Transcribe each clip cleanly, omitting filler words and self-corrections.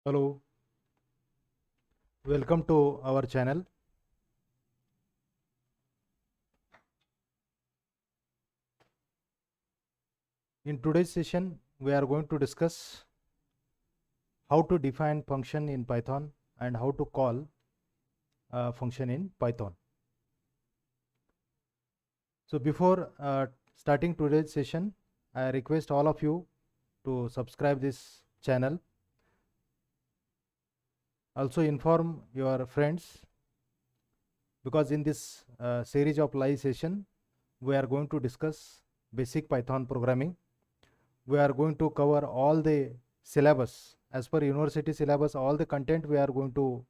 Hello, welcome to our channel. In today's session, we are going to discuss how to define function in Python and how to call a function in Python. So before starting today's session, I request all of you to subscribe this channel. Also inform your friends, because in this series of live session, we are going to discuss basic Python programming. We are going to cover all the syllabus as per university syllabus. All the content we are going to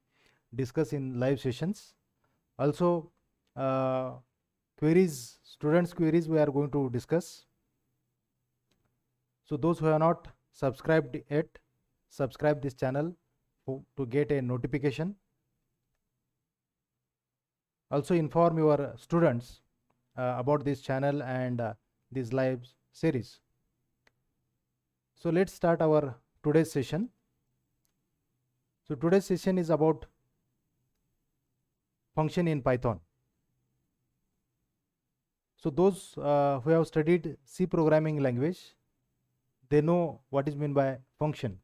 discuss in live sessions. Also students queries we are going to discuss. So those who have not subscribed yet, subscribe this channel to get a notification. Also inform your students about this channel and this live series. So let's start our today's session. So today's session is about function in Python. So those who have studied C programming language, they know what is meant by function.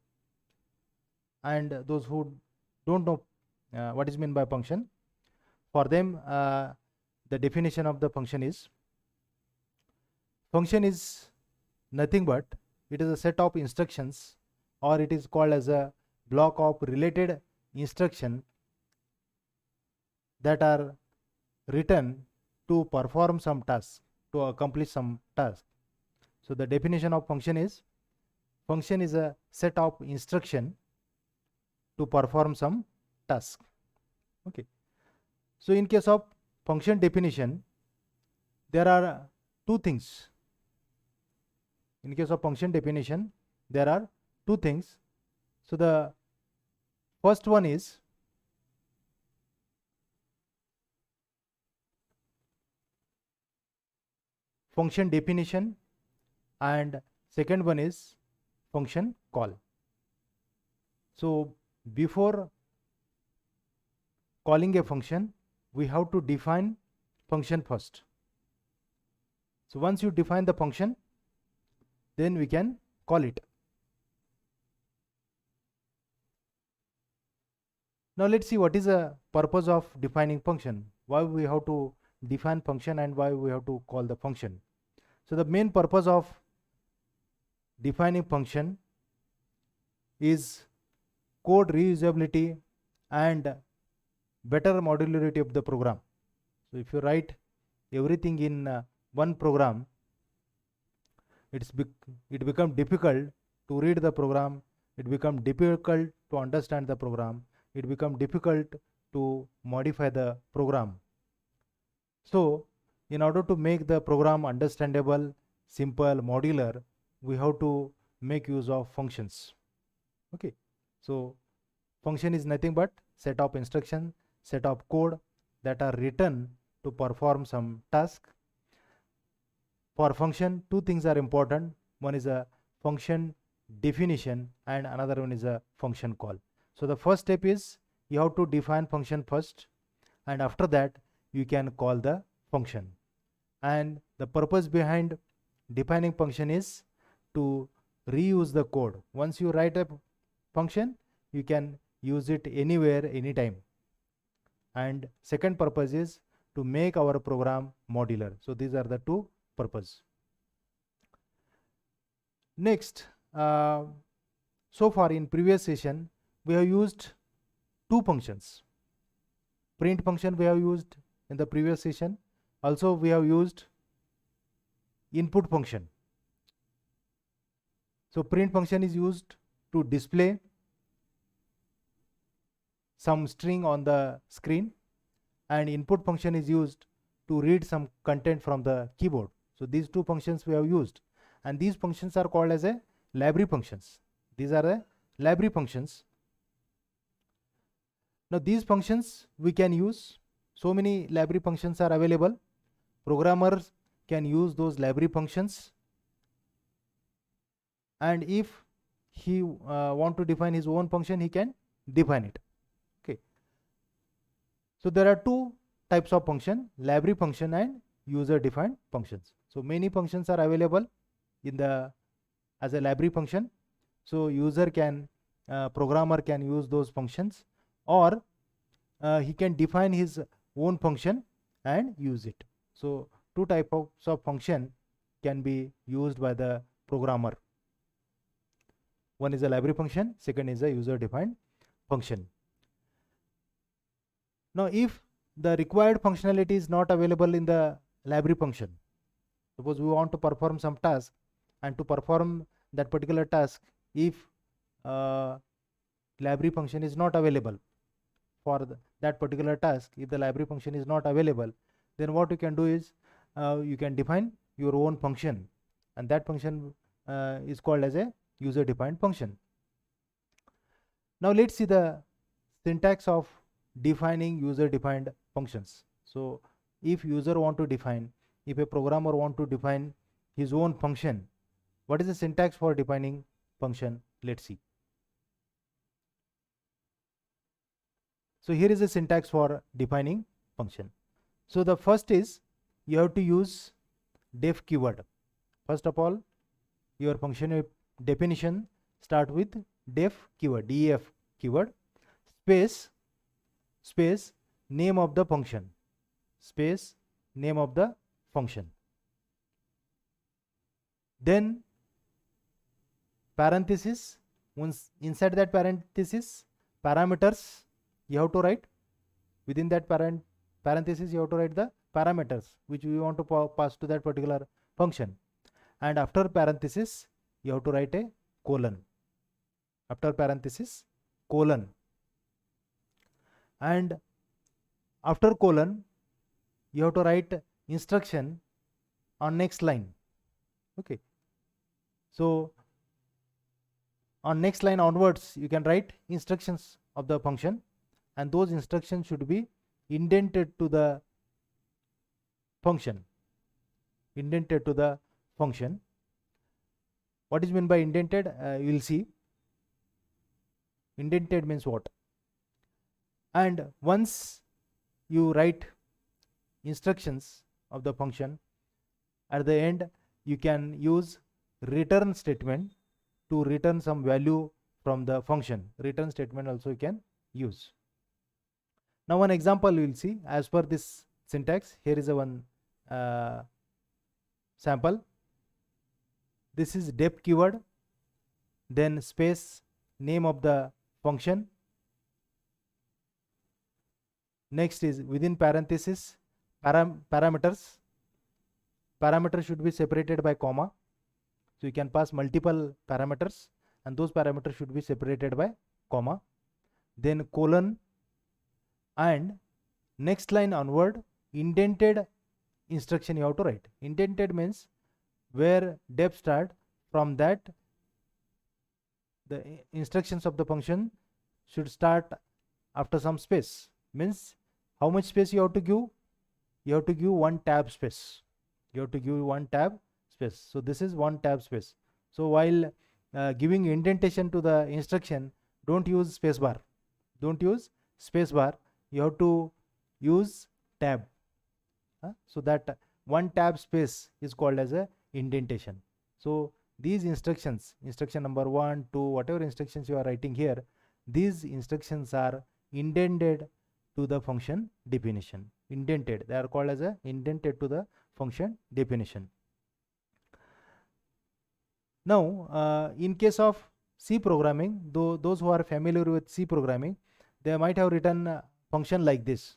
And those who don't know what is meant by function, for them the definition of the function is nothing but it is a set of instructions, or it is called as a block of related instruction that are written to perform some task, to accomplish some task. So the definition of function is a set of instruction to perform some task. Okay. So in case of function definition, there are two things. In case of function definition, there are two things. So the first one is function definition, and second one is function call. So before calling a function, we have to define function first. So once you define the function, then we can call it. Now let's see what is the purpose of defining function, why we have to define function and why we have to call the function. So the main purpose of defining function is code reusability and better modularity of the program. So if you write everything in one program, it becomes difficult to read the program, it becomes difficult to understand the program, it becomes difficult to modify the program. So in order to make the program understandable, simple, modular, we have to make use of functions. Okay. So function is nothing but set of instructions, set of code that are written to perform some task. For function, two things are important. One is a function definition and another one is a function call. So the first step is you have to define function first, and after that you can call the function. And the purpose behind defining function is to reuse the code. Once you write a function, you can use it anywhere, anytime. And second purpose is to make our program modular. So these are the two purpose. Next, so far in previous session, we have used two functions. Print function we have used in the previous session. Also we have used input function. So print function is used to display some string on the screen, and input function is used to read some content from the keyboard. So these two functions we have used, and these functions are called as a library functions. These are the library functions. Now these functions we can use. So many library functions are available. Programmers can use those library functions, and if he want to define his own function, he can define it. Okay. So there are two types of function, library function and user defined functions. So many functions are available in the as a library function. So user can programmer can use those functions, or he can define his own function and use it. So two types of function can be used by the programmer. One is a library function, second is a user defined function. Now if the required functionality is not available in the library function, suppose we want to perform some task, and to perform that particular task, if library function is not available for that particular task, if the library function is not available, then what you can do is you can define your own function, and that function is called as a user defined function. Now let's see the syntax of defining user defined functions. So if user want to define, if a programmer want to define his own function, what is the syntax for defining function? Let's see. So here is the syntax for defining function. So the first is you have to use def keyword. First of all, your function definition start with def keyword, def keyword, space name of the function, space name of the function. Then parenthesis, once inside that parenthesis, parameters you have to write. Within that parenthesis you have to write the parameters which we want to pass to that particular function, and after parenthesis you have to write a colon. After parenthesis, colon, and after colon you have to write instruction on next line. Okay. So on next line onwards you can write instructions of the function, and those instructions should be indented to the function. Indented to the function. What is meant by indented? You will see. Indented means what? And once you write instructions of the function, at the end you can use return statement to return some value from the function. Return statement also you can use. Now one example we will see as per this syntax. Here is a one sample. This is def keyword, then space name of the function. Next is within parenthesis parameters. Parameters should be separated by comma. So you can pass multiple parameters, and those parameters should be separated by comma. Then colon, and next line onward indented instruction you have to write. Indented means where def start, from that the instructions of the function should start after some space. Means how much space you have to give? You have to give one tab space. You have to give one tab space. So this is one tab space. So while giving indentation to the instruction, don't use space bar. Don't use space bar. You have to use tab. So that one tab space is called as a indentation. So these instructions, instruction number 1, 2, whatever instructions you are writing here, these instructions are indented to the function definition. Indented, they are called as a indented to the function definition. Now in case of C programming, those who are familiar with C programming, they might have written a function like this.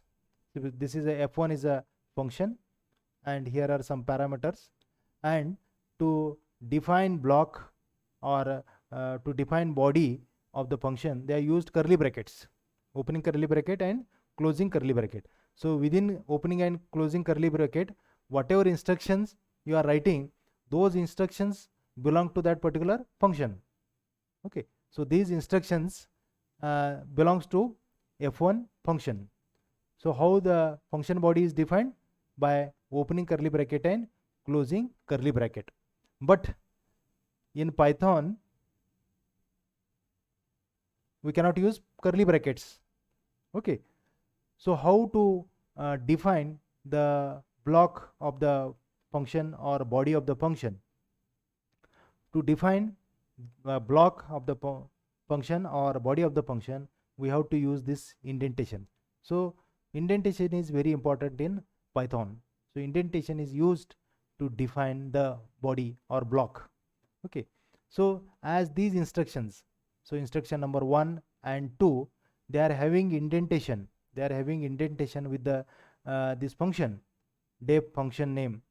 This is a f1 is a function, and here are some parameters, and to define block or to define body of the function, they are used curly brackets, opening curly bracket and closing curly bracket. So within opening and closing curly bracket, whatever instructions you are writing, those instructions belong to that particular function. Okay, so these instructions belongs to f1 function. So how the function body is defined? By opening curly bracket and closing curly bracket. But in Python, we cannot use curly brackets. Okay, so how to define the block of the function or body of the function? To define a block of the function or body of the function, we have to use this indentation. So indentation is very important in Python. So indentation is used to define the body or block. Okay, so as these instructions, so instruction number 1 and 2, they are having indentation. They are having indentation with the this function, def function name,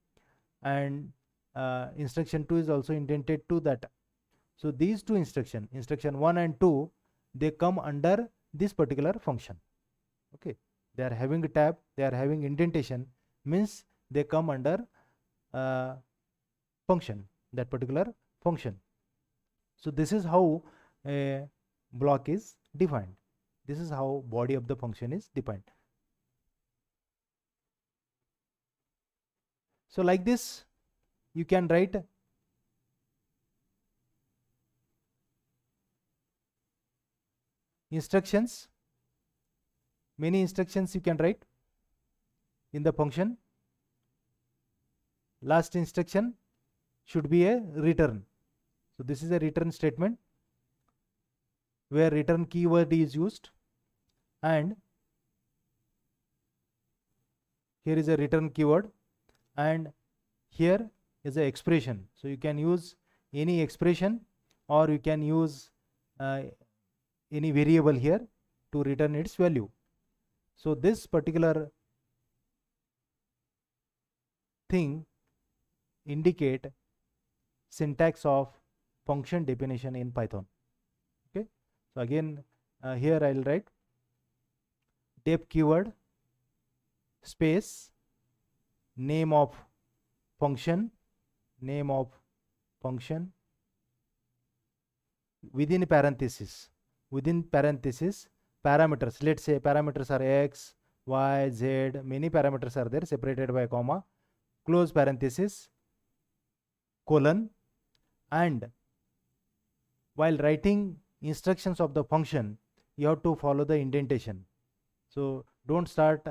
and instruction 2 is also indented to that. So these two instruction 1 and 2, they come under this particular function. Okay, they are having a tab, they are having indentation, means they come under function, that particular function. So this is how a block is defined. This is how body of the function is defined. So like this, you can write instructions, many instructions you can write in the function. Last instruction should be a return. So this is a return statement where return keyword is used, and here is a return keyword, and here is a expression. So you can use any expression, or you can use any variable here to return its value. So this particular thing indicate syntax of function definition in Python. Okay, so again here I will write def keyword space name of function within parenthesis parameters. Let's say parameters are x, y, z, many parameters are there separated by comma, close parenthesis, colon, and while writing instructions of the function, you have to follow the indentation. So don't start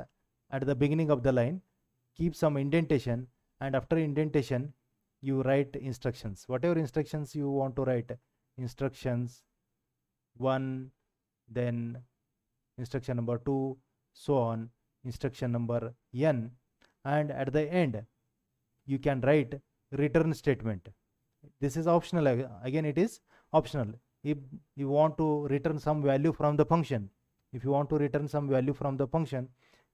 at the beginning of the line, keep some indentation, and after indentation you write instructions, whatever instructions you want to write, instructions 1, then instruction number 2, so on, instruction number n, and at the end you can write return statement. This is optional. Again, it is optional. If you want to return some value from the function, you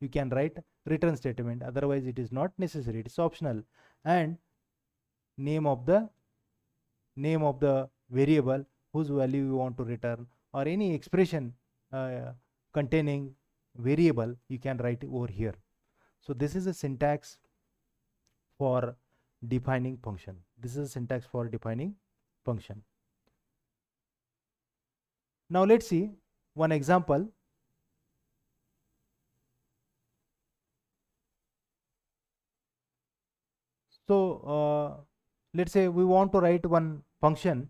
can write return statement. Otherwise it is not necessary, it is optional. And name of the variable whose value you want to return, or any expression containing variable, you can write over here. So this is a syntax for defining function. Now let's see one example. So let's say we want to write one function.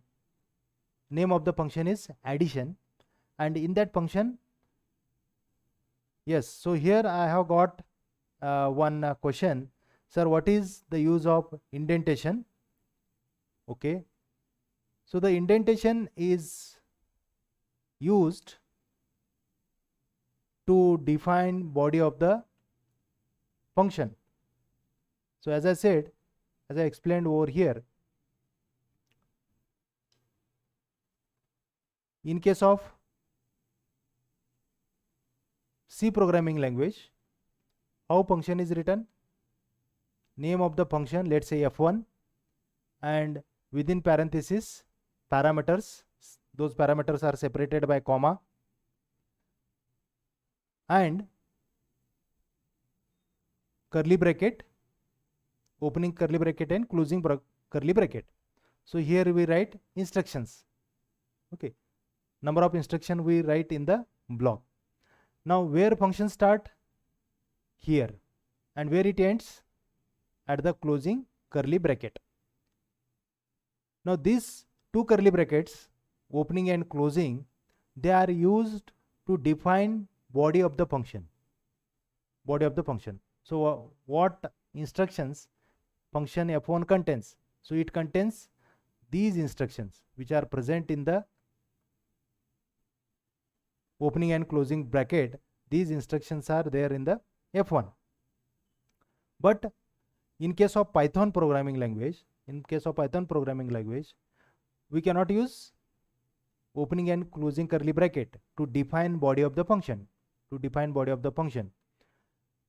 Name of the function is addition, and in that function, yes, so here I have got one question. Sir, what is the use of indentation? Okay, so the indentation is used to define body of the function. So as I said, as I explained over here, in case of C programming language, how function is written? Name of the function, let's say f1, and within parenthesis parameters, those parameters are separated by comma, and curly bracket, opening curly bracket and closing curly bracket. So here we write instructions. Okay, number of instruction we write in the block. Now where function start? Here, and where it ends? At the closing curly bracket. Now these two curly brackets, opening and closing, they are used to define body of the function. So what instructions function f1 contains? So it contains these instructions which are present in the opening and closing bracket. These instructions are there in the f1. But in case of Python programming language, we cannot use opening and closing curly bracket to define body of the function.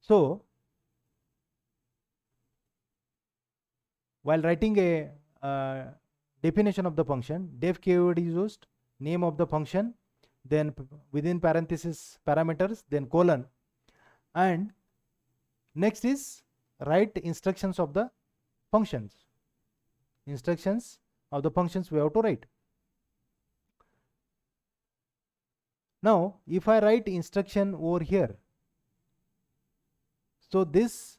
So while writing a definition of the function, def keyword is used, name of the function, then within parenthesis parameters, then colon, and next is write instructions of the functions. We have to write. Now if I write instruction over here, so this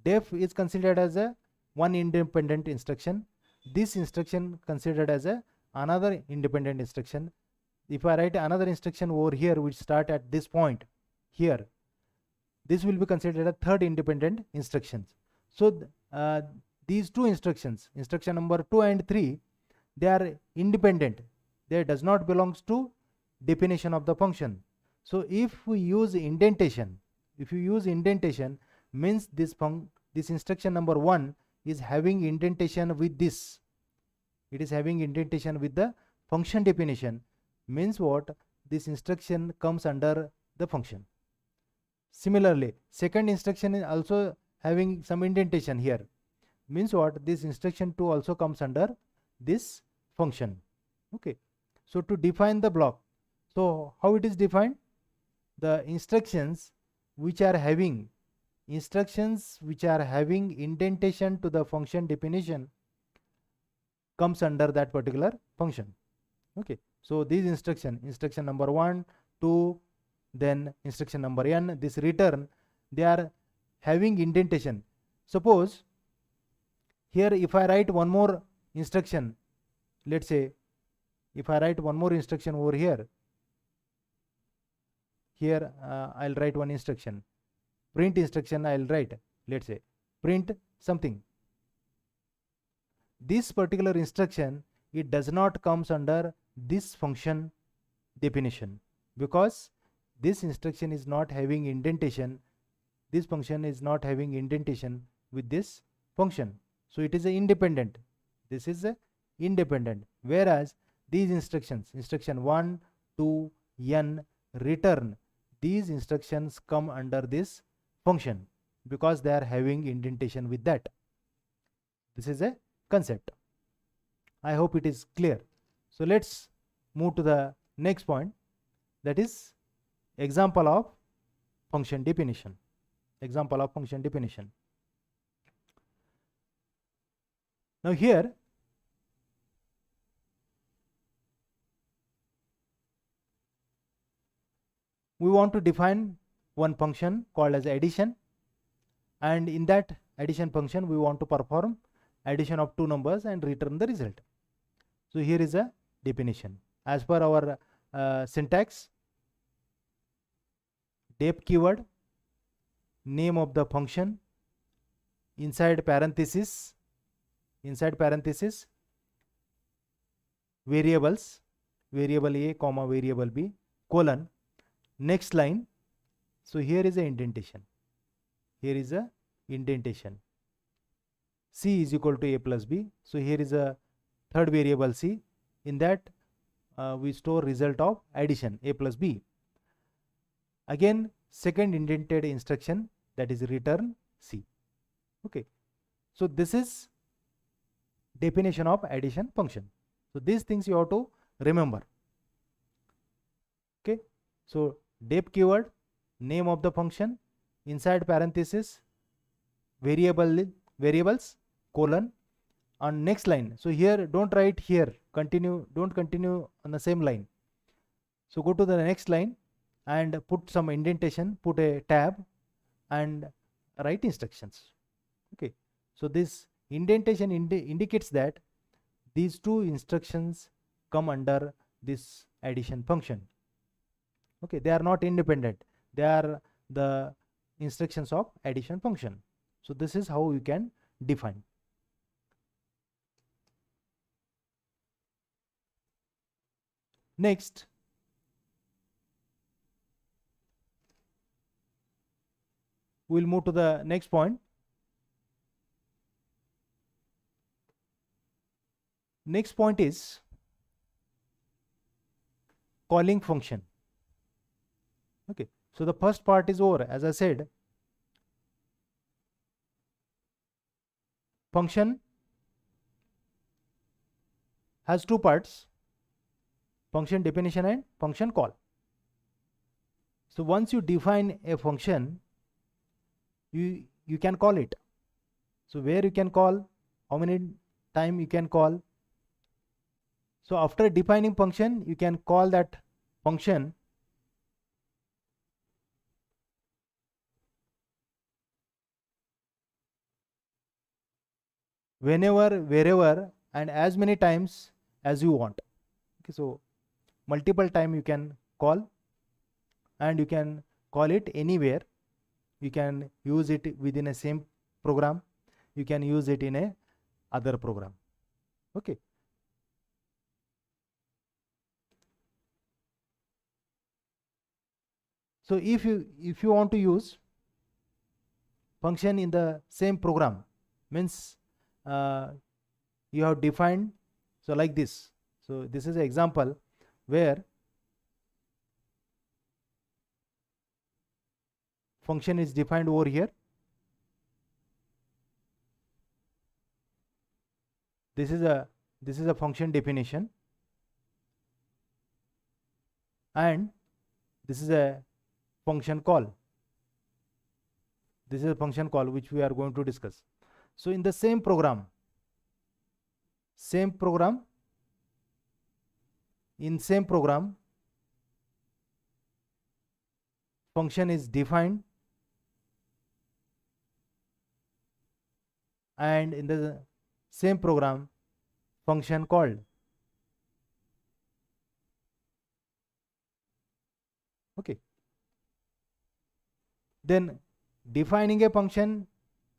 def is considered as a one independent instruction, this instruction considered as a another independent instruction. If I write another instruction over here which start at this point here, this will be considered a third independent instructions. So these two instructions, instruction number 2 and 3, they are independent. They does not belongs to definition of the function. So if we use indentation, means this instruction number 1 is having indentation with this. It is having indentation with the function definition. Means what? This instruction comes under the function. Similarly, second instruction is also having some indentation here. Means what? This instruction 2 also comes under this function. Okay. So to define the block, so how it is defined? The instructions which are having indentation to the function definition comes under that particular function. Okay. So these instruction number 1, 2, then instruction number n, this return, they are having indentation. Suppose here if I write one more instruction, let's say if I write one more instruction over here, I'll write one instruction, print instruction. I'll write, let's say, print something. This particular instruction, it does not comes under this function definition, because this instruction is not having indentation. This function is not having indentation with this function. So it is a independent. This is a independent. Whereas these instructions, instruction 1, 2, n, return, these instructions come under this function because they are having indentation with that. This is a concept. I hope it is clear. So let's move to the next point, that is example of function definition. Now here we want to define one function called as addition, and in that addition function we want to perform addition of two numbers and return the result. So here is a definition as per our syntax. Def keyword, name of the function, inside parenthesis variables, variable a comma variable b, colon, next line. So here is a indentation, c is equal to a plus b. So here is a third variable c, in that we store result of addition a plus b. Again second indented instruction, that is return c. Okay. So this is definition of addition function. So these things you have to remember. Okay. So def keyword, name of the function, inside parenthesis variables, colon, on next line. So here don't write here, don't continue on the same line. So go to the next line and put some indentation, put a tab and write instructions. Okay. So this indentation indicates that these two instructions come under this addition function. Okay, they are not independent, they are the instructions of addition function. So this is how you can define. Next, we'll move to the next point. Next point is calling function. Okay, so the first part is over. As I said, function has two parts: function definition and function call. So once you define a function, you can call it. So where you can call, how many time you can call. So after defining function, you can call that function whenever, wherever, and as many times as you want. Okay, so multiple time you can call, and you can call it anywhere. You can use it within a same program, you can use it in a other program. Okay, so if you want to use function in the same program, means you have defined, so like this. So this is an example where function is defined over here. This is a function definition, and this is a function call. This is a function call which we are going to discuss. So in the same program, in same program, function is defined, and in the same program, function called. Okay, then defining a function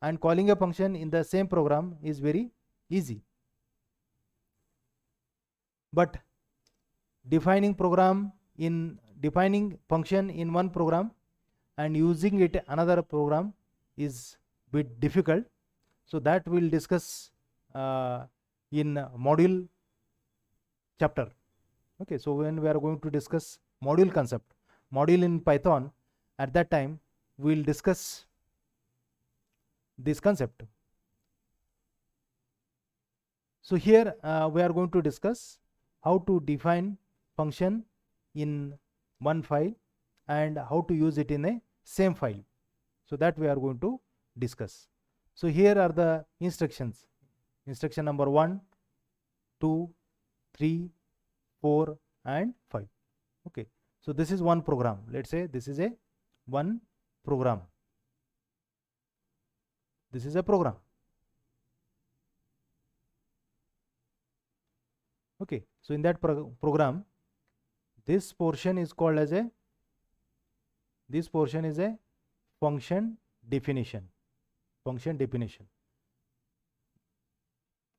and calling a function in the same program is very easy, but defining function in one program and using it another program is bit difficult. So that we'll discuss in module chapter. Okay, so when we are going to discuss module concept, module in Python, at that time we'll discuss this concept. So here we are going to discuss how to define function in one file and how to use it in a same file. So that we are going to discuss. So here are the instructions. Instruction number 1, 2, 3, 4 and 5. Okay, so this is one program. Let's say this is a one program. This is a program. Okay, so in that program, this portion is called as a, this portion is a function definition. Function definition.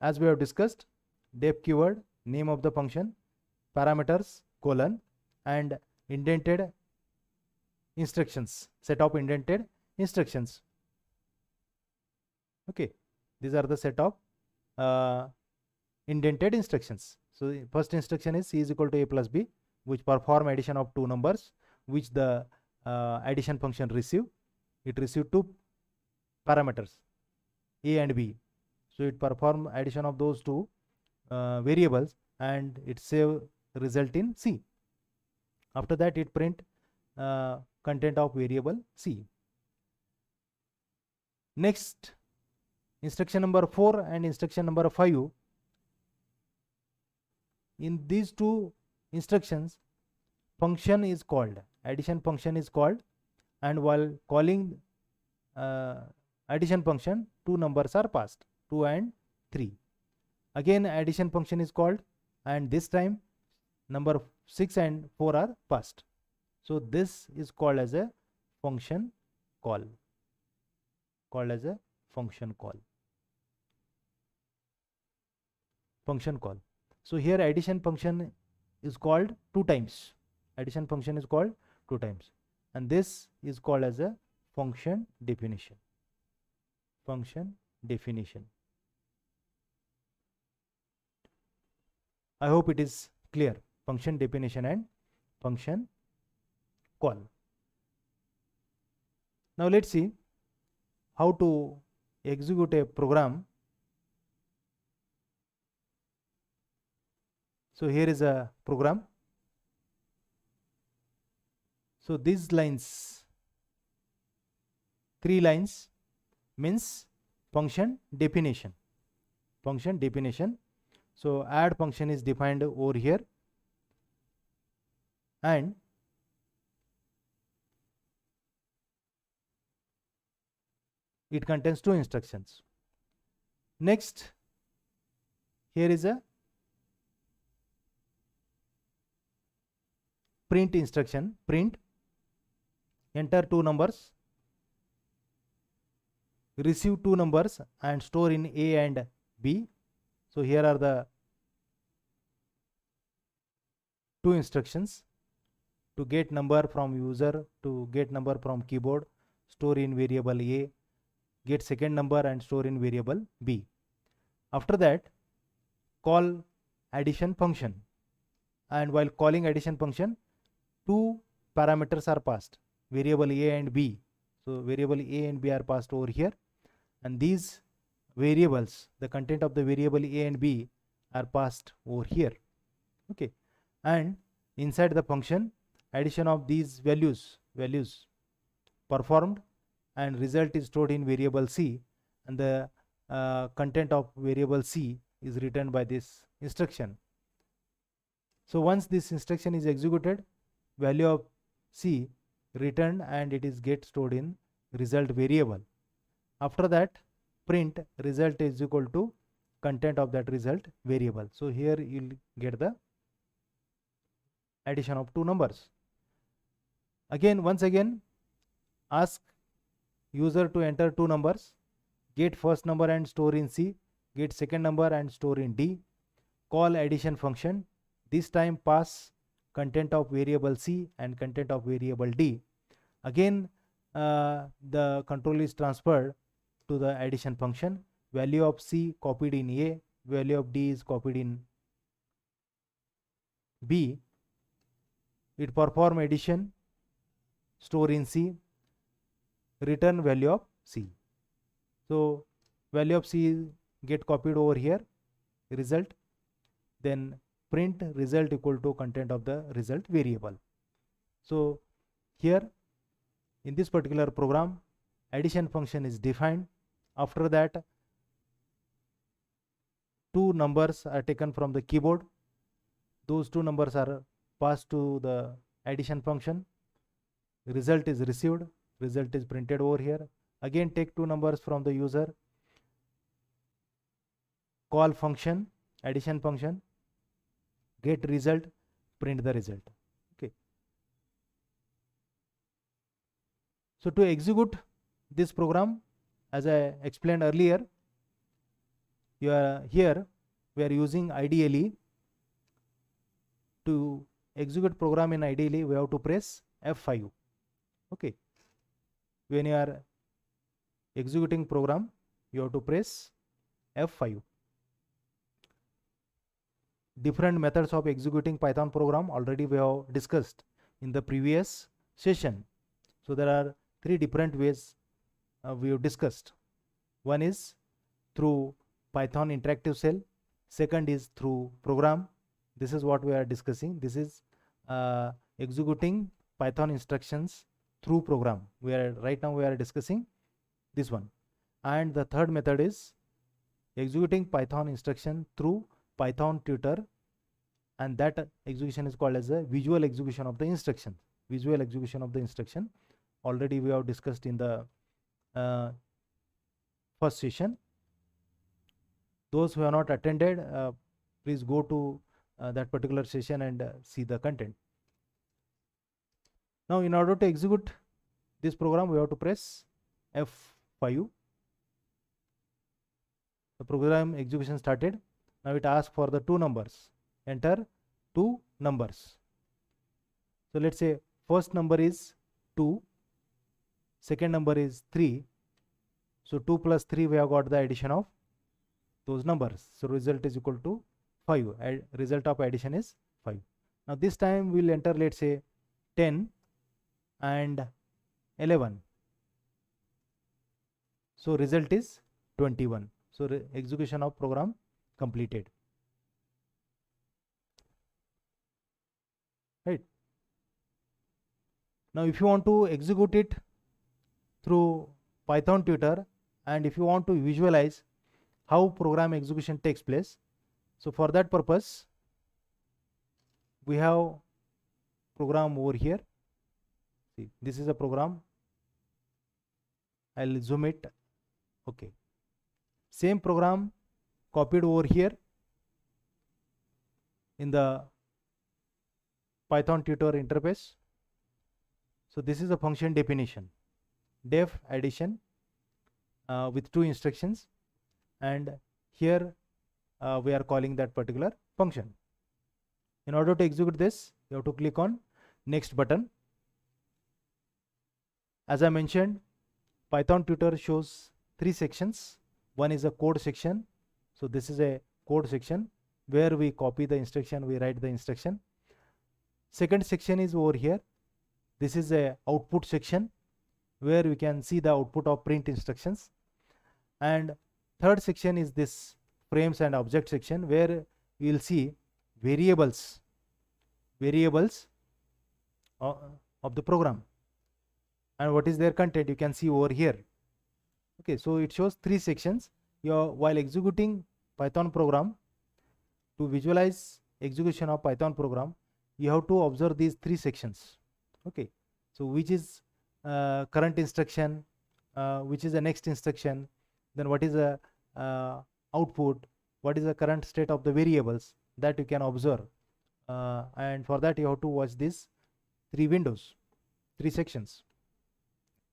As we have discussed, def keyword, name of the function, parameters, colon, and indented instructions, set of indented instructions. Okay, these are the set of indented instructions. So the first instruction is C is equal to A plus B, which perform addition of two numbers, which the addition function receive. It receive two parameters, A and B. So it perform addition of those two variables, and it save result in C. After that, it print content of variable C. Next, instruction number 4 and instruction number 5. In these two instructions, function is called, addition function is called, and while calling addition function, two numbers are passed, 2 and 3. Again addition function is called, and this time number 6 and 4 are passed. So this is called as a function call, called as a function call. Function call. So here addition function is called 2 times. Addition function is called 2 times, and this is called as a function definition. Function definition. I hope it is clear. Function definition and function call. Now let's see how to execute a program. So here is a program. So these lines, 3 lines means function definition. Function definition. So add function is defined over here, and it contains 2 instructions. Next, here is a print instruction. Print, enter 2 numbers, receive 2 numbers and store in A and B. So here are the 2 instructions: to get number from user, to get number from keyboard, store in variable A, get second number and store in variable B. After that, call addition function, and while calling addition function, 2 parameters are passed, variable A and B. So variable A and B are passed over here, and these variables, the content of the variable A and B are passed over here. Okay, and inside the function, addition of these values performed, and result is stored in variable C, and the content of variable C is written by this instruction. So once this instruction is executed, value of C returned and it is get stored in result variable. After that, print result is equal to content of that result variable. So here you'll get the addition of 2 numbers. Once again, ask user to enter 2 numbers, get first number and store in C, get second number and store in D, call addition function, this time pass content of variable C and content of variable D. Again, the control is transferred to the addition function. Value of C copied in A, value of D is copied in B. It perform addition, store in C, return value of C. So value of C get copied over here, result, then print result equal to content of the result variable. So here in this particular program, addition function is defined. After that, 2 numbers are taken from the keyboard. Those 2 numbers are passed to the addition function. Result is received. Result is printed over here. Again, take 2 numbers from the user. Call function, addition function, get result, print the result. Okay. So to execute this program, as I explained earlier, we are using IDLE. To execute program in IDLE, we have to press F5. Okay. When you are executing program, you have to press F5. Different methods of executing Python program already we have discussed in the previous session. So there are 3 different ways we have discussed. One is through Python interactive shell. Second is through program. This is what we are discussing. This is executing Python instructions through program. Right now we are discussing this one. And the third method is executing Python instruction through Python tutor, and that execution is called as a visual execution of the instruction. Visual execution of the instruction already we have discussed in the first session. Those who have not attended, please go to that particular session and see the content. Now in order to execute this program, we have to press F5. The program execution started. Now it asks for the two numbers. Enter two numbers. So let's say first number is 2, second number is 3. So 2 plus 3, we have got the addition of those numbers. So result is equal to 5. Result of addition is 5. Now this time we'll enter, let's say 10 and 11. So result is 21. So execution of program completed. Right. Now if you want to execute it through Python tutor, and if you want to visualize how program execution takes place, so for that purpose we have program over here. See, this is a program. I'll zoom it. Okay, same program copied over here in the Python tutor interface. So this is a function definition, def addition with 2 instructions, and here we are calling that particular function. In order to execute this, you have to click on next button. As I mentioned, Python tutor shows 3 sections. One is a code section. So this is a code section where we copy the instruction, we write the instruction. Second section is over here. This is a output section where we can see the output of print instructions. And third section is this frames and object section where we will see variables of the program, and what is their content you can see over here. Okay, so it shows 3 sections. While executing Python program, to visualize execution of Python program, you have to observe these 3 sections. Okay, so which is current instruction, which is the next instruction, then what is the output, what is the current state of the variables, that you can observe, and for that you have to watch these 3 windows, 3 sections.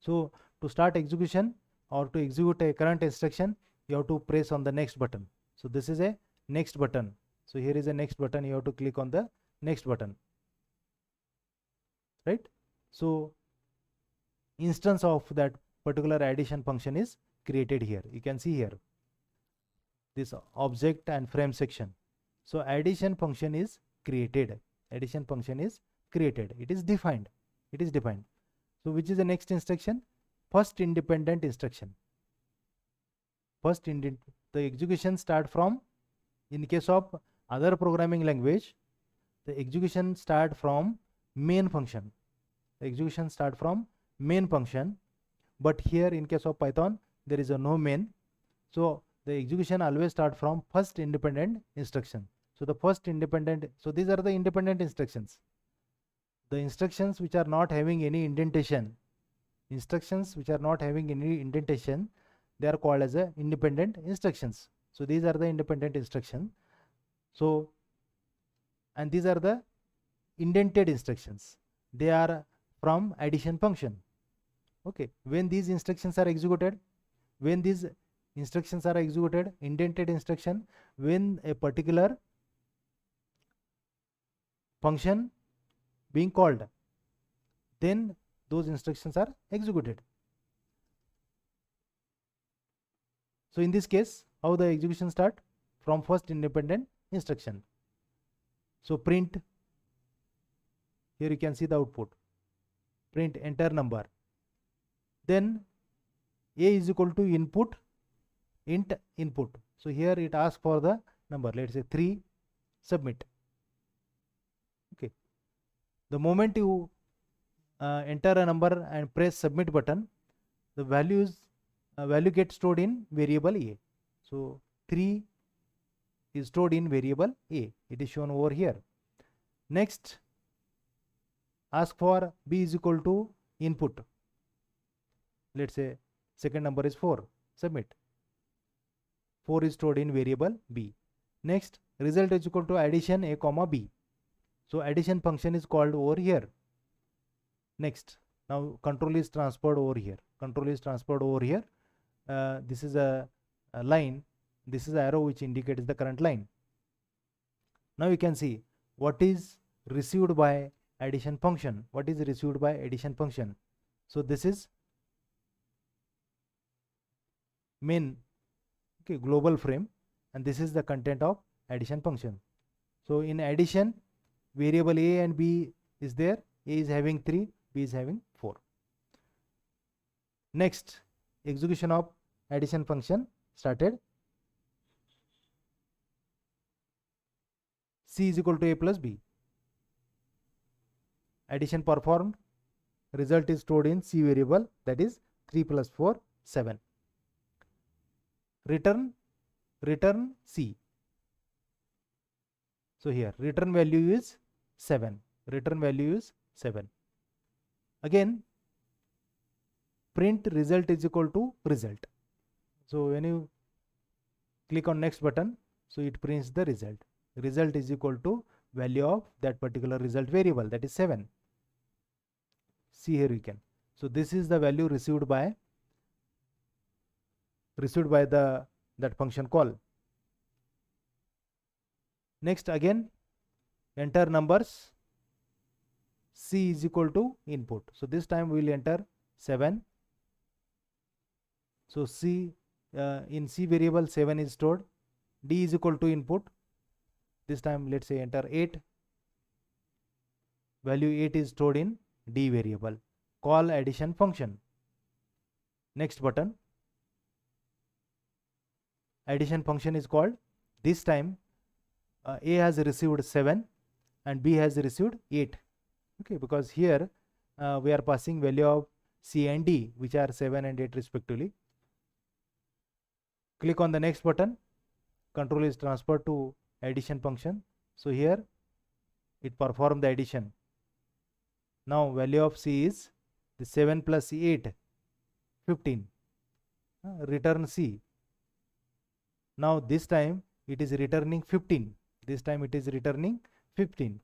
So to start execution or to execute a current instruction, you have to press on the next button. So this is a next button. So here is a next button, you have to click on the next button, right? So instance of that particular addition function is created here. You can see here this object and frame section. So addition function is created. Addition function is created. It is defined. It is defined. So which is the next instruction? First independent instruction. The execution start from, in case of other programming language, the execution start from main function. The execution start from main function, but here in case of Python there is a no main. So the execution always start from first independent instruction. So the first independent, so these are the independent instructions. The instructions which are not having any indentation, they are called as a independent instructions. So these are the independent instructions. So, and these are the indented instructions. They are from addition function. Okay, when these instructions are executed, indented instruction, when a particular function being called, then those instructions are executed. So in this case, how the execution start? From first independent instruction. So print, here you can see the output, print enter number, then a is equal to input, int input. So here it asks for the number, let's say 3, submit. Okay, the moment you enter a number and press submit button, the value gets stored in variable a. So 3 is stored in variable a. It is shown over here. Next, ask for b is equal to input. Let's say second number is 4. Submit. 4 is stored in variable b. Next, result is equal to addition a comma b. So addition function is called over here. Next, now control is transferred over here. Control is transferred over here. This is a line. This is the arrow which indicates the current line. Now you can see what is received by addition function. What is received by addition function? So this is main, okay, global frame, and this is the content of addition function. So in addition, variable a and b is there. A is having 3, b is having 4. Next, execution of addition function started. C is equal to a plus b. Addition performed. Result is stored in C variable, that is 3 plus 4, 7. Return C. So here return value is 7. Return value is 7. Again, print result is equal to result. So when you click on next button, so it prints the result. Result is equal to value of that particular result variable, that is 7. See here you can. So this is the value received by that function call. Next, again enter numbers. C is equal to input. So this time we will enter 7. So C in C variable 7 is stored. D is equal to input. This time let's say enter 8. Value 8 is stored in D variable. Call addition function. Next button. Addition function is called. This time A has received 7 and B has received 8. Okay, because here we are passing value of C and D, which are 7 and 8 respectively. Click on the next button. Control is transferred to addition function. So here it performed the addition. Now value of C is the 7 plus 8, 15. Return C. Now this time it is returning 15. This time it is returning 15.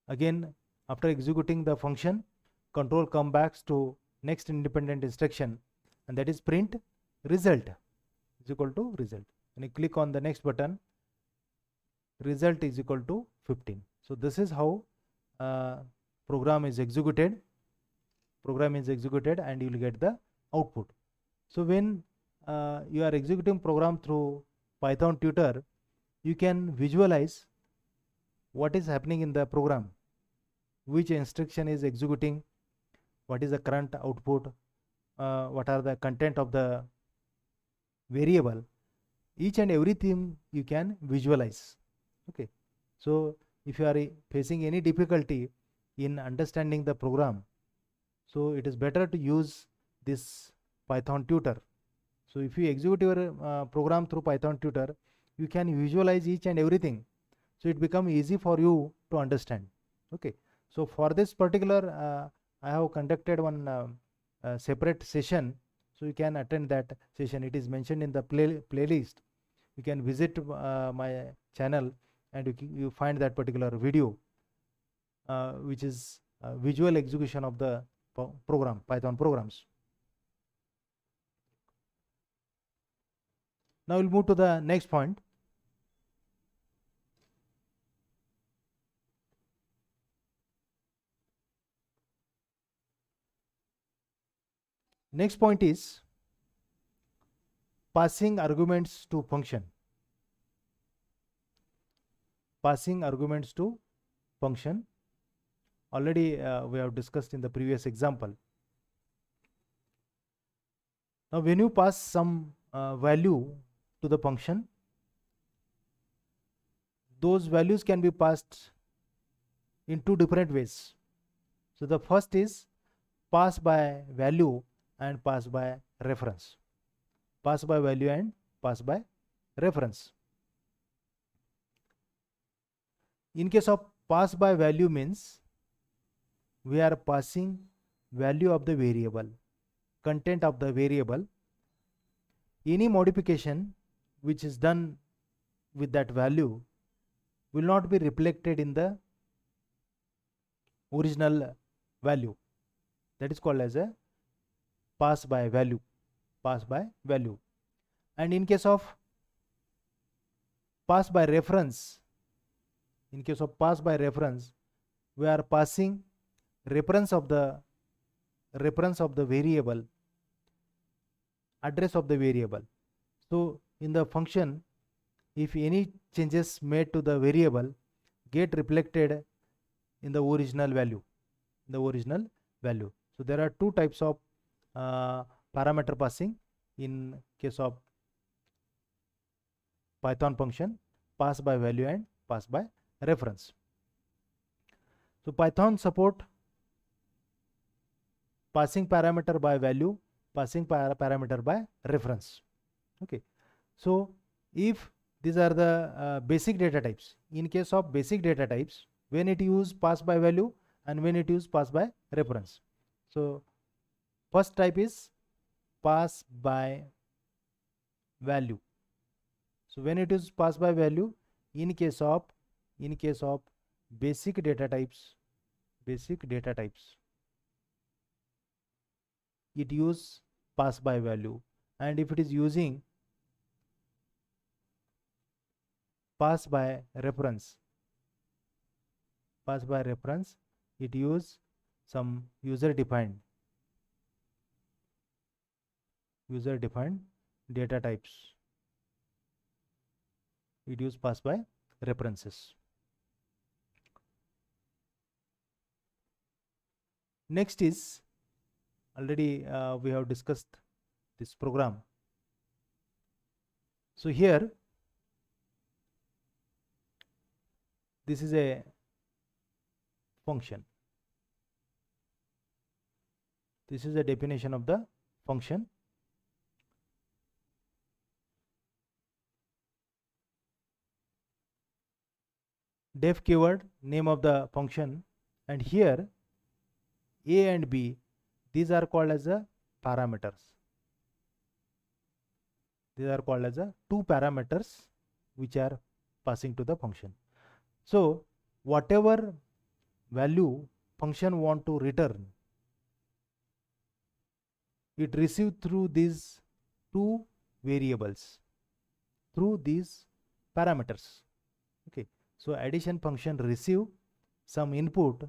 Again, after executing the function, control comes back to next independent instruction, and that is print result is equal to result. When you click on the next button, result is equal to 15. So this is how program is executed. Program is executed and you will get the output. So when you are executing program through Python tutor, you can visualize what is happening in the program, which instruction is executing, what is the current output, what are the content of the variable. Each and everything you can visualize. Okay, so if you are facing any difficulty in understanding the program, so it is better to use this Python tutor. So if you execute your program through Python tutor, you can visualize each and everything. So it becomes easy for you to understand. Okay, so for this particular I have conducted one separate session. So you can attend that session. It is mentioned in the playlist. You can visit my channel and you find that particular video, which is visual execution of the program, Python programs. Now we'll move to the next point. Next point is passing arguments to function. Passing arguments to function. Already we have discussed in the previous example. Now when you pass some value to the function, those values can be passed in two different ways. So the first is pass by value and pass by reference. Pass by value and pass by reference. In case of pass by value means we are passing value of the variable, content of the variable. Any modification which is done with that value will not be reflected in the original value. That is called as a pass by value. Pass by value. And in case of pass by reference, we are passing reference of the variable, address of the variable. So in the function, if any changes made to the variable get reflected in the original value, So there are two types of parameter passing in case of Python function: pass by value and pass by reference. So Python support passing parameter by value, passing parameter by reference. Okay. So if these are the basic data types, in case of basic data types, when it use pass by value and when it use pass by reference. So first type is pass by value. So when it is pass by value, in case of basic data types, it use pass by value, and if it is using pass by reference, it use some user defined data types. It use pass by references. Next is, already we have discussed this program. So here this is a function. This is a definition of the function. Def keyword, name of the function, and here a and b, these are called as the parameters. These are called as the two parameters which are passing to the function. So whatever value function want to return, it receive through these two variables, through these parameters. Okay. So addition function receive some input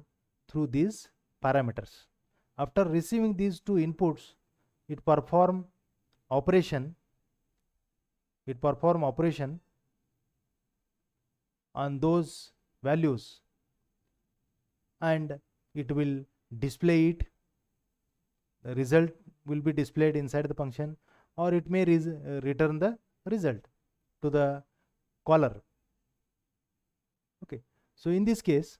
through these parameters. After receiving these two inputs, it perform operation on those values, and it will display it. The result will be displayed inside the function, or it may return the result to the caller. Okay. So in this case,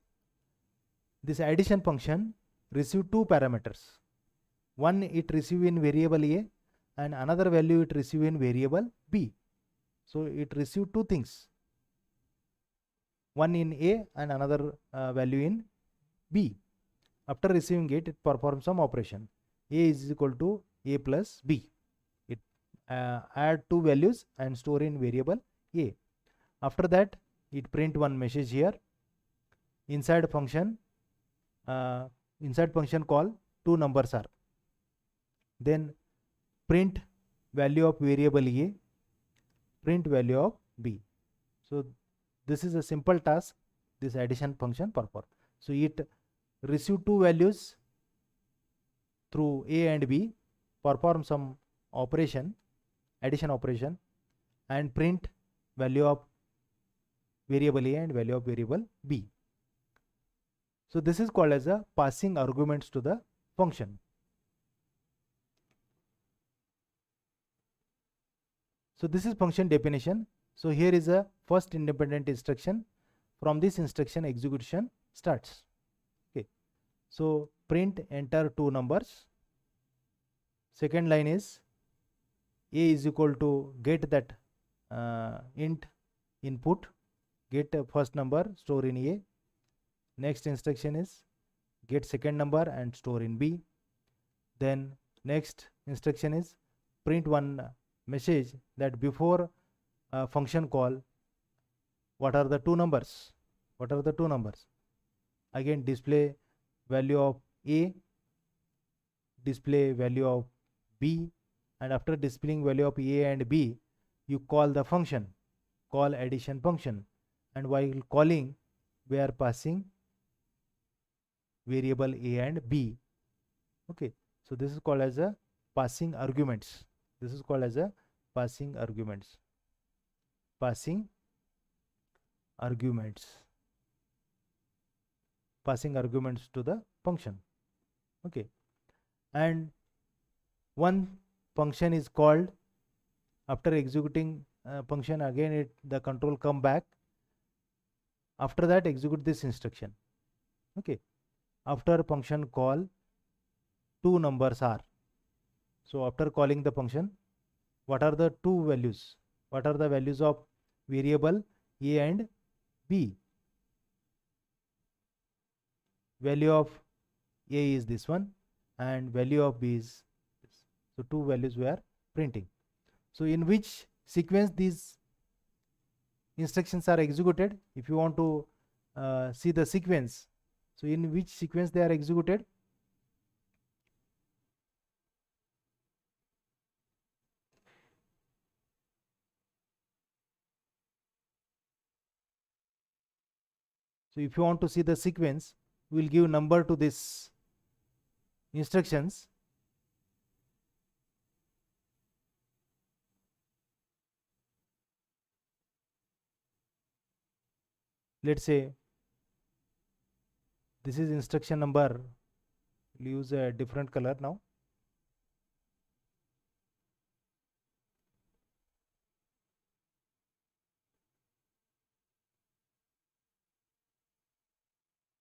this addition function receive two parameters. One it receive in variable a, and another value it receive in variable b. So it receive two things, one in a and another value in b. After receiving it, it performs some operation. A is equal to a plus b. It add two values and store in variable a. After that, it print one message here. Inside function call, two numbers are. Then print value of variable a, print value of b. So this is a simple task this addition function perform. So it receive two values through a and b, perform some operation, addition operation, and print value of variable a and value of variable b. So this is called as a passing arguments to the function. So this is function definition. So here is a first independent instruction. From this instruction, execution starts. Okay. So print enter two numbers. Second line is a is equal to get that int input, get first number, store in a. Next instruction is get second number and store in b. Then next instruction is print one message that before function call what are the two numbers? What are the two numbers? Again, display value of A, display value of B, and after displaying value of A and B, you call the function, call addition function, and while calling, we are passing variable A and B. Okay, so this is called as a passing arguments. This is called as a passing arguments. Passing arguments. Passing arguments to the function. Okay, and one function is called after executing function, again the control come back. After that, execute this instruction. Okay, after function call, two numbers are. So after calling the function, what are the two values? What are the values of variable A and B? Value of A is this one and value of B is this. So two values we are printing. So in which sequence these instructions are executed? If you want to see the sequence, so in which sequence they are executed? So if you want to see the sequence, we will give number to this instructions. Let's say this is instruction number. We'll use a different color now.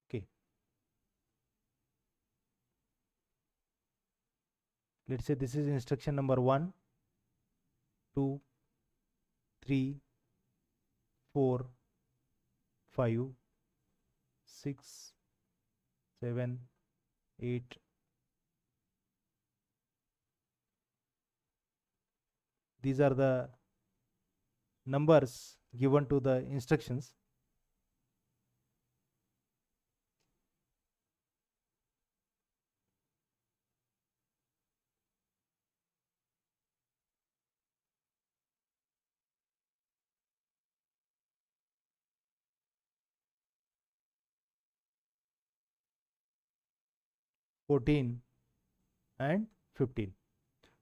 Okay. Let's say this is instruction number 1, 2, 3, 4, 5, 6, 7, 8. These are the numbers given to the instructions. (14) and 15.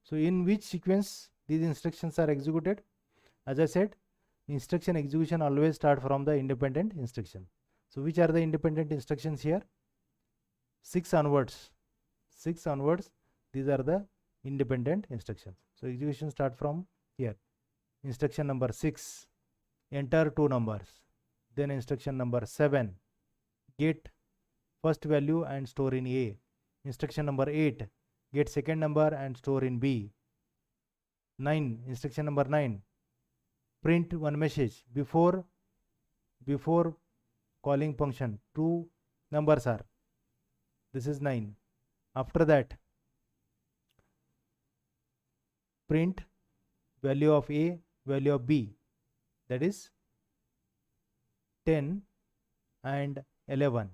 So in which sequence these instructions are executed? As I said, instruction execution always start from the independent instruction. So which are the independent instructions here? 6 onwards. 6 onwards, these are the independent instructions. So execution start from here. Instruction number 6, enter two numbers. Then instruction number 7, get first value and store in A. Instruction number 8, get second number and store in B. 9, instruction number 9, print one message before calling function. Two numbers are. This is 9. After that, print value of A, value of B. That is 10 and 11.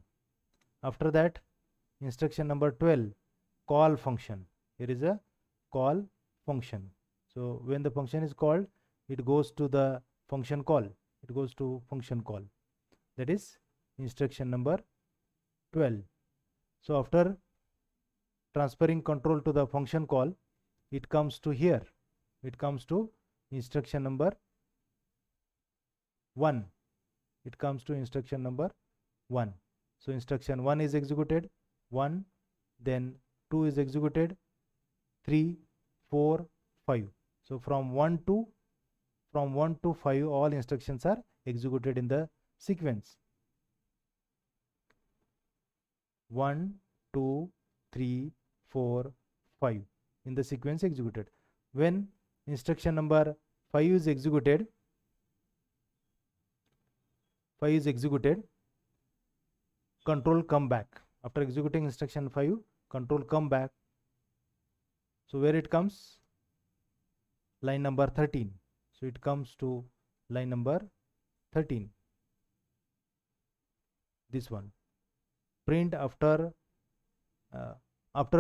After that, instruction number 12, call function. Here is a call function. So when the function is called, it goes to the function call. It goes to function call. That is instruction number 12. So after transferring control to the function call, it comes to here. It comes to instruction number 1. It comes to instruction number 1. So instruction 1 is executed, 1, then 2 is executed, 3, 4, 5. So from 1 to 5 all instructions are executed in the sequence. 1, 2, 3, 4, 5 in the sequence executed. When instruction number 5 is executed, control come back. After executing instruction 5, control come back. So where it comes? Line number 13. So it comes to line number 13. this one. Print after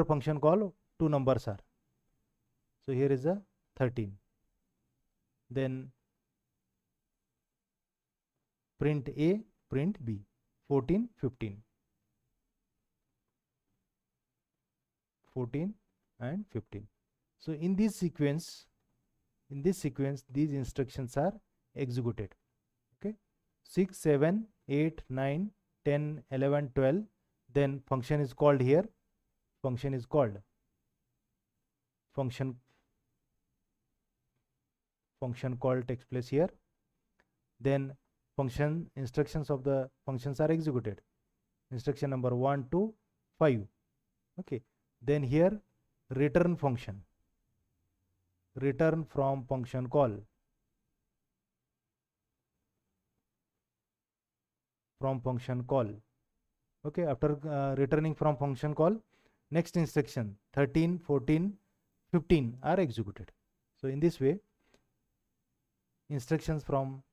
function call, two numbers are. So here is a 13. Then print A, print B, 14, 15. 14 and 15. So in this sequence, these instructions are executed. Okay, 6, 7, 8, 9, 10, 11, 12. Then function is called here. Function is called. Function call takes place here. Then function instructions of the functions are executed. Instruction number 1 to 5. Okay. Then here return function. Return from function call. From function call. Okay. After returning from function call, next instruction 13, 14, 15 are executed. So in this way, instructions from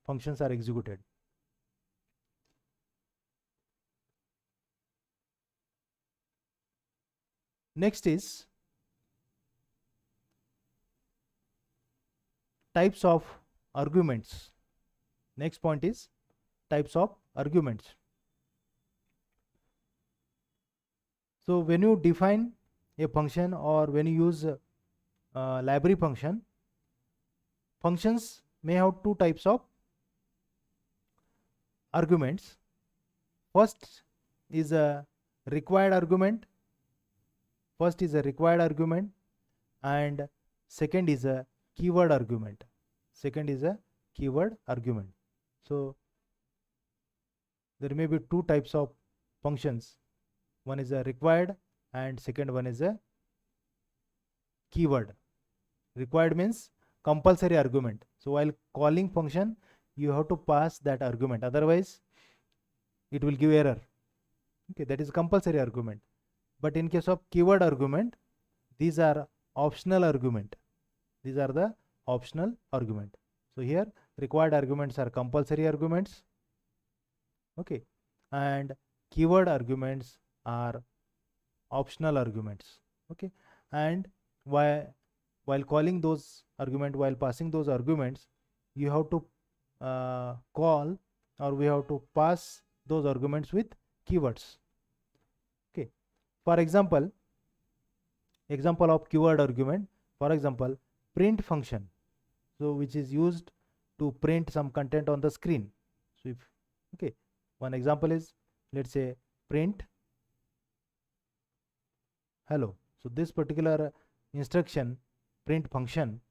functions are executed. Next is types of arguments. Next point is types of arguments. So when you define a function or when you use library function, functions may have two types of arguments. First is a required argument. And second is a keyword argument. So there may be two types of functions. One is a required and second one is a keyword. Required means compulsory argument. So while calling function, you have to pass that argument, otherwise it will give error. Okay, that is compulsory argument. But in case of keyword argument, these are optional argument. These are the optional argument. So here required arguments are compulsory arguments. Okay, and keyword arguments are optional arguments. Okay, and while calling those arguments, while passing those arguments, you have to call, or we have to pass those arguments with keywords. Okay, for example of keyword argument, for example, print function, so which is used to print some content on the screen. So if, okay, one example is, let's say, print hello. So this particular instruction, print function,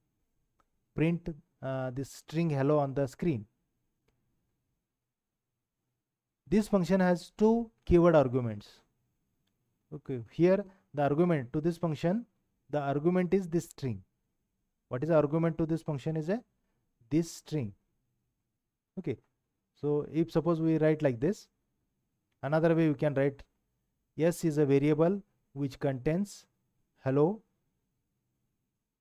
print this string hello on the screen. This function has two keyword arguments. Okay, here the argument to this function, the argument is this string. What is the argument to this function is this string. Okay, so if suppose we write like this, another way we can write, s is a variable which contains hello.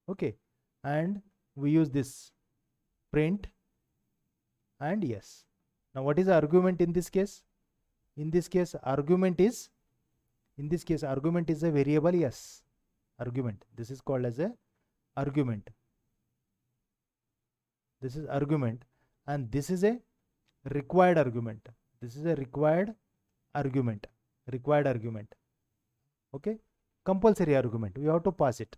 Okay, and we use this print and yes. Now what is the argument in this case? In this case argument is a variable yes. Argument, this is called as a argument. This is argument, and this is a required argument. Required argument. Okay, compulsory argument, we have to pass it,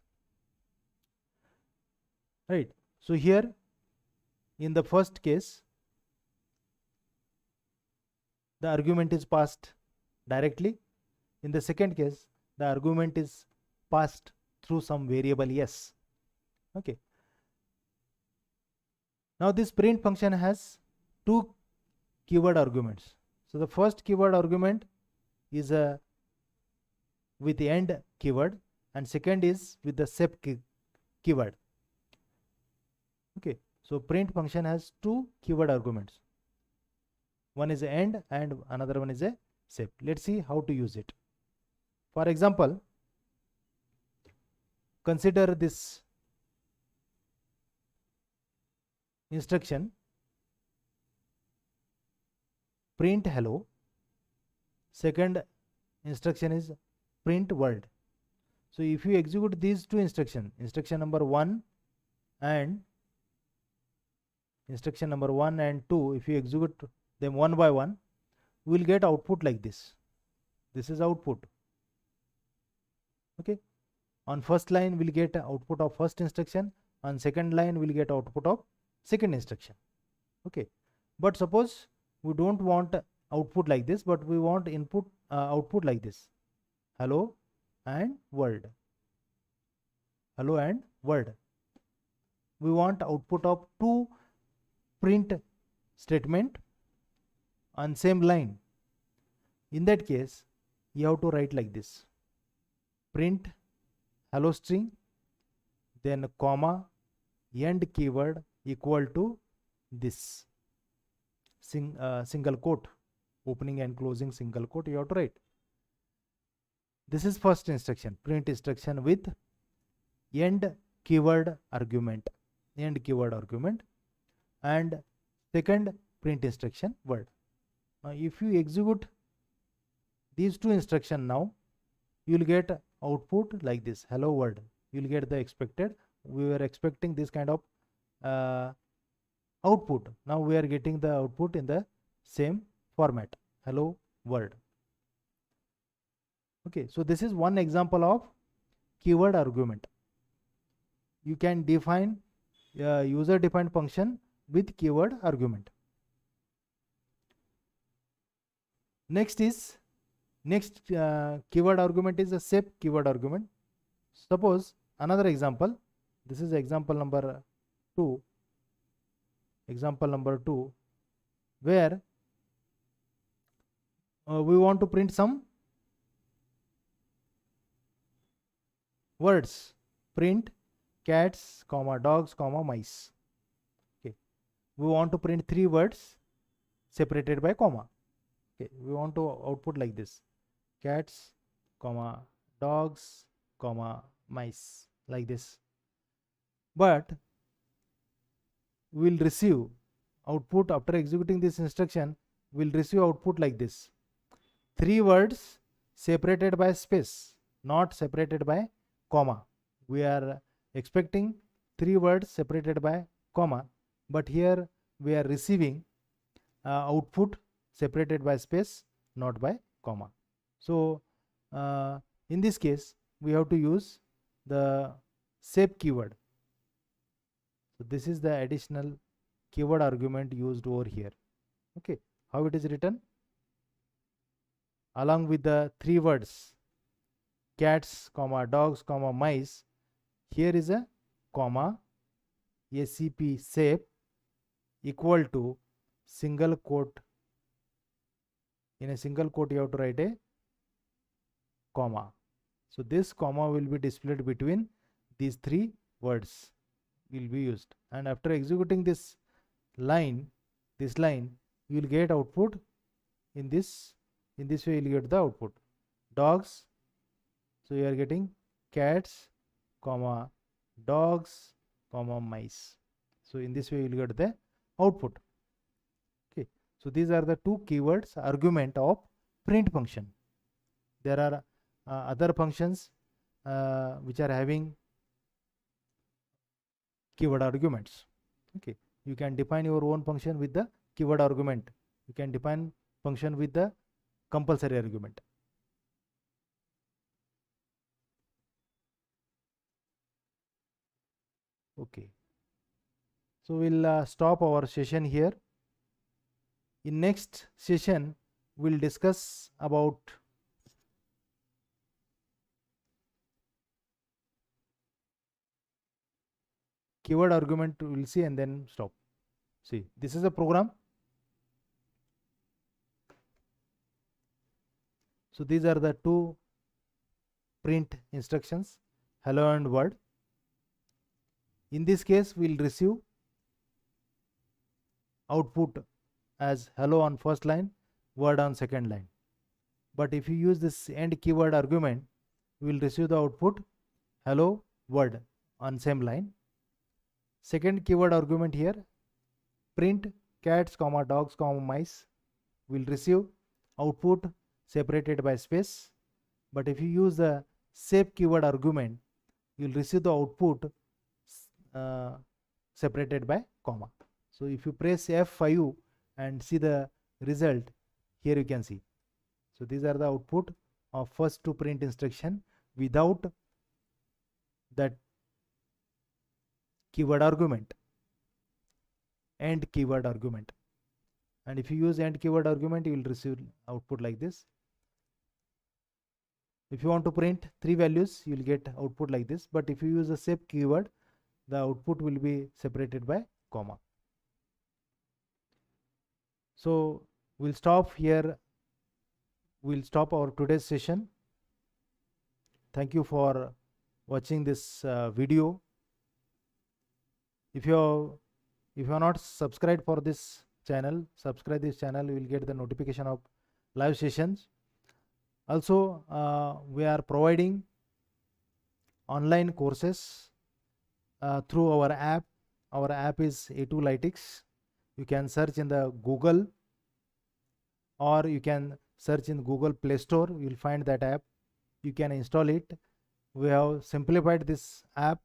right? So here in the first case, the argument is passed directly. In the second case, the argument is passed through some variable yes. Okay, now this print function has two keyword arguments. So the first keyword argument is with the end keyword, and second is with the sep keyword. Okay, so print function has two keyword arguments. One is a end and another one is a sep. Let's see how to use it. For example, consider this instruction. print hello. Second instruction is print world. So if you execute these two instructions, instruction number 1 and 2, if you execute them one by one, we will get output like this. This is output. Okay. On first line we'll get output of first instruction. On second line we'll get output of second instruction. Okay. But suppose we don't want output like this, but we want output like this. Hello and world. Hello and world. We want output of two print statement on same line. In that case, you have to write like this: print hello string, then comma, end keyword equal to this single quote, opening and closing single quote, you have to write. This is first instruction, print instruction with end keyword argument, and second print instruction word. Now if you execute these two instructions now, you will get output like this, hello world. You will get the expected. We were expecting this kind of output. Now we are getting the output in the same format, hello world. Okay, so this is one example of keyword argument. You can define user defined function with keyword argument. Next keyword argument is a SEP keyword argument. Suppose another example, this is example number 2, where we want to print some words, print cats, dogs, mice. Okay, we want to print 3 words separated by comma. Okay, we want to output like this: cats, dogs, mice, like this. But we will receive output after executing this instruction. We will receive output like this: 3 words separated by space, not separated by comma. We are expecting 3 words separated by comma, but here we are receiving output separated by space, not by comma. So in this case we have to use the SEP keyword. So this is the additional keyword argument used over here. Okay, how it is written? Along with the 3 words cats, dogs, mice, here is a comma, SEP equal to single quote. In a single quote you have to write a comma. So this comma will be displayed between these 3 words will be used, and after executing this line, you will get output in this way. You will get the output dogs. So you are getting cats, dogs, mice. So in this way you will get the output. Okay, so these are the 2 keywords argument of print function. There are other functions which are having keyword arguments. Okay, you can define your own function with the keyword argument. You can define function with the compulsory argument. Okay, so we'll stop our session here. In next session we'll discuss about keyword argument. We'll see and then stop. See, this is a program. So these are the 2 print instructions, hello and word. In this case we will receive output as hello on first line, word on second line. But if you use this end keyword argument, we will receive the output hello word on same line. Second keyword argument here, print cats, dogs, mice. will receive output separated by space, but if you use the sep keyword argument, you will receive the output uh, separated by comma. So if you press F5 and see the result, here you can see. So these are the output of first to print instruction without that keyword argument, and keyword argument. And if you use and keyword argument, you will receive output like this. If you want to print 3 values, you will get output like this, but if you use the sep keyword, the output will be separated by comma. So we'll stop here. We'll stop our today's session. Thank you for watching this video. If you are not subscribed for this channel, subscribe this channel. You will get the notification of live sessions. Also, we are providing online courses through our app. Our app is A2 Lytics. You can search in the Google, or you can search in Google Play Store. You will find that app. You can install it. We have simplified this app.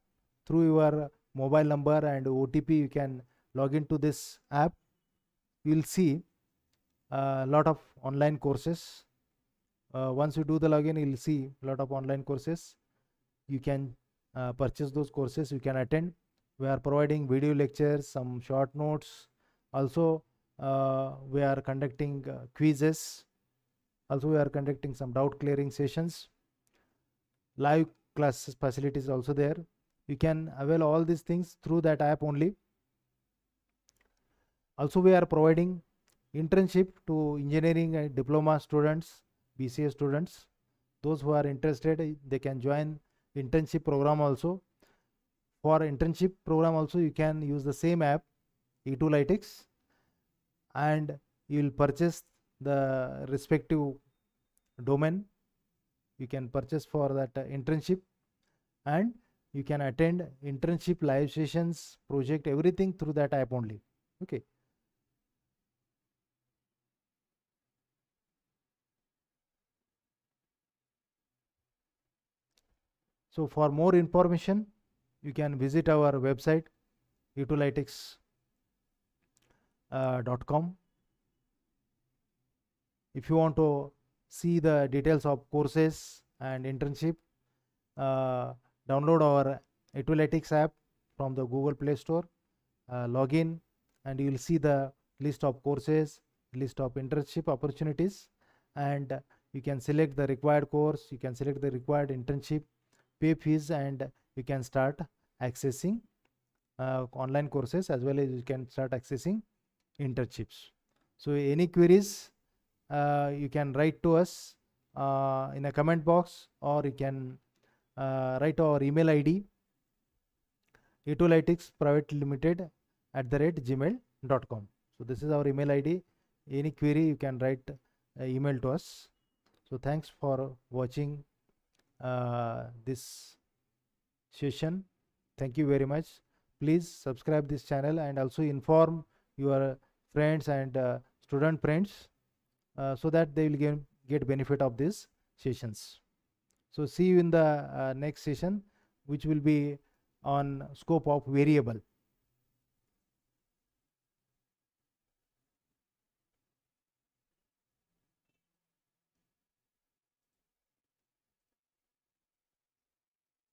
Through your mobile number and OTP, you can log into this app. You will see a lot of online courses. Once you do the login, you will see a lot of online courses. You can purchase those courses. You can attend. We are providing video lectures, some short notes. Also, we are conducting quizzes. Also, we are conducting some doubt clearing sessions. Live class facilities also there. You can avail all these things through that app only. Also, we are providing internship to engineering and diploma students, BCA students. Those who are interested, they can join internship program also. For internship program also, you can use the same app, E2 Lytics, and you will purchase the respective domain. You can purchase for that internship, and you can attend internship live sessions, project, everything through that app only. Okay. So for more information, you can visit our website e2lytics.com. If you want to see the details of courses and internship, download our E2 Lytics app from the Google Play Store, log in, and you will see the list of courses, list of internship opportunities, and you can select the required course, you can select the required internship, pay fees, and you can start accessing online courses, as well as you can start accessing internships. So any queries, you can write to us in a comment box, or you can write our email ID, e2lytics.gmail.com. So this is our email ID. Any query, you can write email to us. So thanks for watching this session. Thank you very much. Please subscribe this channel and also inform your friends and student friends so that they will get benefit of these sessions. So see you in the next session, which will be on scope of variable.